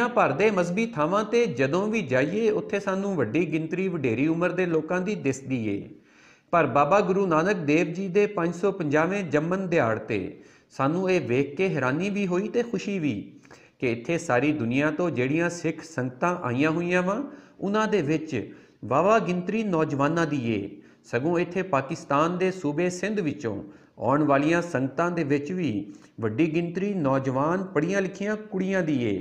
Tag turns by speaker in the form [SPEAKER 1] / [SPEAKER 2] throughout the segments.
[SPEAKER 1] दुनिया भर के मजहबी थावां ते जदों भी जाइए उत्थे सानू वड्डी गिनती वडेरी उम्र के लोगों की दिसदी है। पर बाबा गुरु नानक देव जी के 550वें जन्मन दिहाड़ ते सानू ये वेख के हैरानी भी हुई ते खुशी भी कि इत्थे सारी दुनिया तो जिहड़ियां सिख संगतां आईयां हुईयां वा उन्हां दे विच वावा गिनती नौजवानों की है। सगों इत्थे पाकिस्तान के सूबे सिंध विचों आउण वालियां संगतां दे विच भी वड्डी गिनती नौजवान पढ़ियां लिखियां कुड़ियां दी है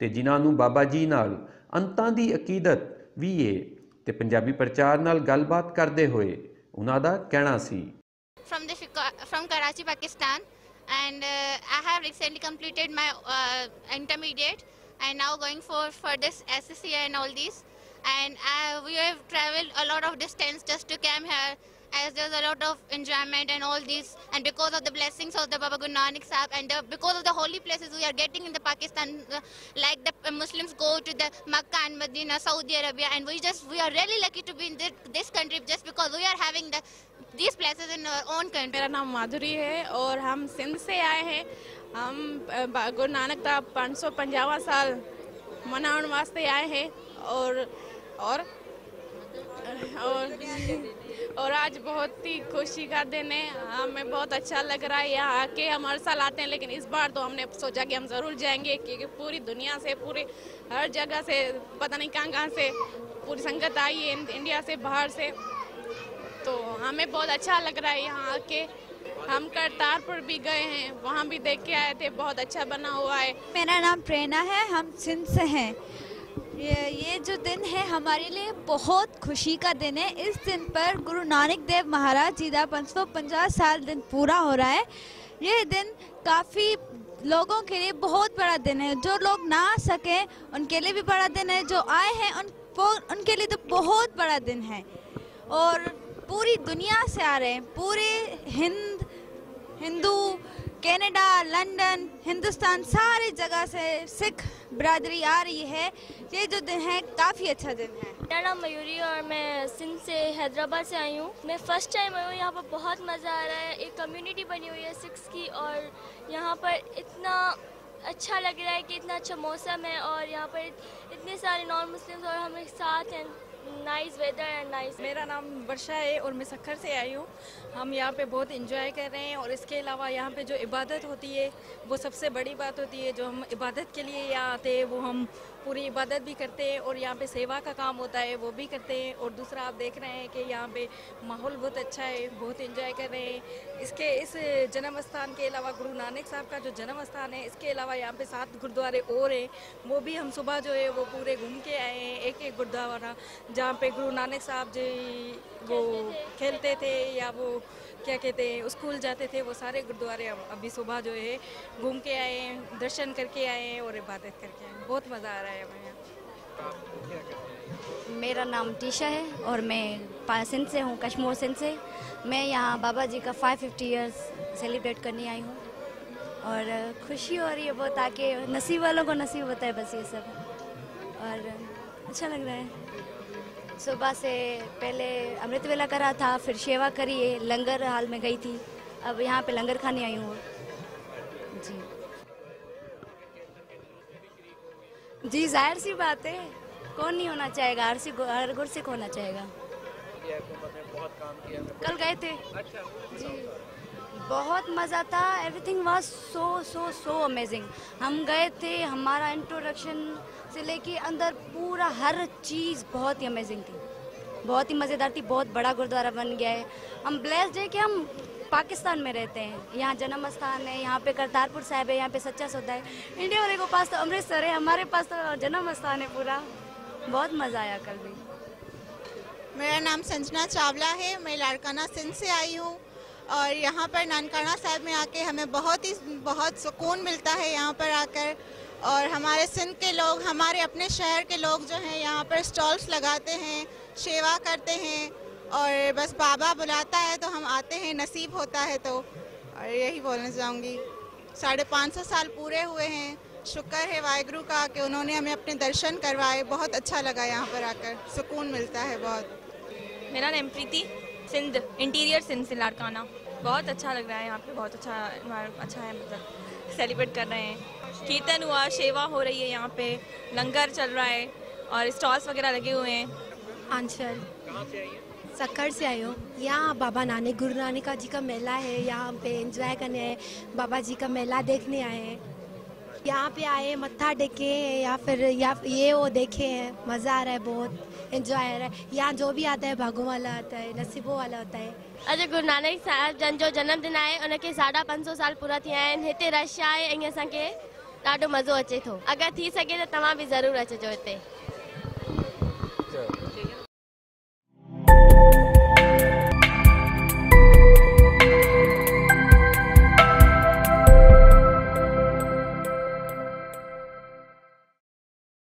[SPEAKER 1] ते जिन्हां नूं बाबा जी नाल अंतां दी अकीदत भी है। ते पंजाबी प्रचार नाल गलबात करदे होए उन्हां दा कहना सी।
[SPEAKER 2] From Karachi, Pakistan, and I have recently completed my intermediate and now going for this SSC and all these. And we have traveled a lot of distance just to come here, as there's a lot of enjoyment and all these, and because of the blessings of the Baba Guru Nanak Sahib and because of the holy places we are getting in the Pakistan, like the Muslims go to the Makkah and Medina, Saudi Arabia, and we are really lucky to be in this country just because we are having these places in our own country.
[SPEAKER 3] मेरा नाम माधुरी है और हम सिंध से आए हैं। हम गुरु नानक का 550वां साल मनाने वास्ते आए हैं और आज बहुत ही खुशी का दिन है। हमें बहुत अच्छा लग रहा है यहाँ आके। हम हर साल आते हैं लेकिन इस बार तो हमने सोचा कि हम ज़रूर जाएंगे क्योंकि पूरी दुनिया से, पूरे हर जगह से, पता नहीं कहाँ से पूरी संगत आई है, इंडिया से, बाहर से। तो हमें बहुत अच्छा लग रहा है यहाँ आके। हम करतारपुर भी गए हैं, वहाँ भी देख के आए थे, बहुत अच्छा बना हुआ है।
[SPEAKER 4] मेरा नाम प्रेरणा है, हम सिंध से हैं। ये जो दिन है हमारे लिए बहुत खुशी का दिन है। इस दिन पर गुरु नानक देव महाराज जी का 550 साल दिन पूरा हो रहा है। ये दिन काफ़ी लोगों के लिए बहुत बड़ा दिन है। जो लोग ना आ सके उनके लिए भी बड़ा दिन है, जो आए हैं उनके लिए तो बहुत बड़ा दिन है। और पूरी दुनिया से आ रहे हैं, पूरे हिंदू, कनाडा, लंदन, हिंदुस्तान, सारी जगह से सिख बिरादरी आ रही है। ये जो दिन है काफ़ी अच्छा दिन है।
[SPEAKER 5] मेरा नाम मयूरी और मैं सिंध से, हैदराबाद से आई हूँ। मैं फ़र्स्ट टाइम आई हूँ, यहाँ पर बहुत मज़ा आ रहा है। एक कम्युनिटी बनी हुई है सिख्स की और यहाँ पर इतना अच्छा लग रहा है कि इतना अच्छा मौसम है और यहाँ पर इतने सारे नॉन मुस्लिम्स और हम एक साथ हैं। Nice weather and nice.
[SPEAKER 3] मेरा नाम वर्षा है और मैं सक्खर से आई हूँ। हम यहाँ पे बहुत एंजॉय कर रहे हैं और इसके अलावा यहाँ पे जो इबादत होती है वो सबसे बड़ी बात होती है। जो हम इबादत के लिए यहाँ आते हैं वो हम पूरी इबादत भी करते हैं और यहाँ पे सेवा का काम होता है वो भी करते हैं। और दूसरा आप देख रहे हैं कि यहाँ पे माहौल बहुत अच्छा है, बहुत एंजॉय कर रहे हैं। इस जन्म स्थान के अलावा गुरु नानक साहब का जो जन्म स्थान है, इसके अलावा यहाँ पे 7 गुरुद्वारे और हैं, वो भी हम सुबह जो है वो पूरे घूम के आए हैं। एक गुरुद्वारा जहाँ पे गुरु नानक साहब जी वो खेलते थे या वो क्या कहते हैं स्कूल जाते थे, वो सारे गुरुद्वारे हम अभी सुबह जो है घूम के आए हैं, दर्शन करके आए हैं और इबादत करके आए हैं। बहुत मज़ा आ रहा है हमें यहाँ।
[SPEAKER 6] मेरा नाम टीशा है और मैं सिंध से हूँ, कश्मीर सिंध से। मैं यहाँ बाबा जी का 550 ईयर्स सेलिब्रेट करने आई हूँ और खुशी हो रही है बहुत आके। नसीब वालों को नसीब होता है बस ये सब, और अच्छा लग रहा है। सुबह से पहले अमृत वेला करा था, फिर सेवा करी है, लंगर हाल में गई थी, अब यहाँ पे लंगर खाने आई हूँ जी। जाहिर सी बात है, कौन नहीं होना चाहेगा, हर गुरसिख होना चाहेगा। कल गए थे जी, बहुत मज़ा था। Everything was so amazing. हम गए थे, हमारा इंट्रोडक्शन से लेके अंदर पूरा हर चीज़ बहुत ही अमेजिंग थी, बहुत ही मज़ेदार थी। बहुत बड़ा गुरुद्वारा बन गया है। हम ब्लेस्ड है कि हम पाकिस्तान में रहते हैं। यहाँ जन्म स्थान है, यहाँ पे करतारपुर साहिब है, यहाँ पे सच्चा सौदा है। इंडिया वाले के पास तो अमृतसर है, हमारे पास तो जन्म स्थान है पूरा। बहुत मज़ा आया कल भी।
[SPEAKER 7] मेरा नाम संजना चावला है, मैं लाड़काना सिंध से आई हूँ और यहाँ पर ननकाना साहिब में आके हमें बहुत सुकून मिलता है यहाँ पर आकर। और हमारे सिंध के लोग, हमारे अपने शहर के लोग जो हैं यहाँ पर स्टॉल्स लगाते हैं, सेवा करते हैं और बस बाबा बुलाता है तो हम आते हैं, नसीब होता है तो। और यही बोलना चाहूँगी, 550 साल पूरे हुए हैं। शुक्र है वाहिगुरु का कि उन्होंने हमें अपने दर्शन करवाए। बहुत अच्छा लगा यहाँ पर आकर, सुकून मिलता है बहुत।
[SPEAKER 8] मेरा नाम प्रीति, सिंध, इंटीरियर सिंध से लाड़काना। बहुत अच्छा लग रहा है यहाँ पे, बहुत अच्छा है। मतलब सेलिब्रेट कर रहे हैं। कीर्तन हुआ, सेवा हो रही है, यहाँ पे लंगर चल रहा है और स्टॉल्स वगैरह लगे हुए हैं।
[SPEAKER 9] आंचल सक्कर से आई हूँ। यहाँ बाबा नानक गुरु नानक जी का मेला है, यहाँ पे एंजॉय करने आए, बाबा जी का मेला देखने आए हैं। यहाँ पे आए, मत्था टेके या फिर ये वो देखे हैं, मज़ा आ रहा है, बहुत एंजॉय आ रहा है। यहाँ जो भी आता है भागों वाला आता है, नसीबों वाला होता है।
[SPEAKER 5] अॼु गुरु नानक साहिब जन जो जन्मदिन आहे, उनखे 550 साल पूरा थिया आहिनि। हिते रश आहे ऐं असांखे ॾाढो मज़ो अचे थो। अगरि थी सघे त तव्हां बि ज़रूरु अचिजो हिते।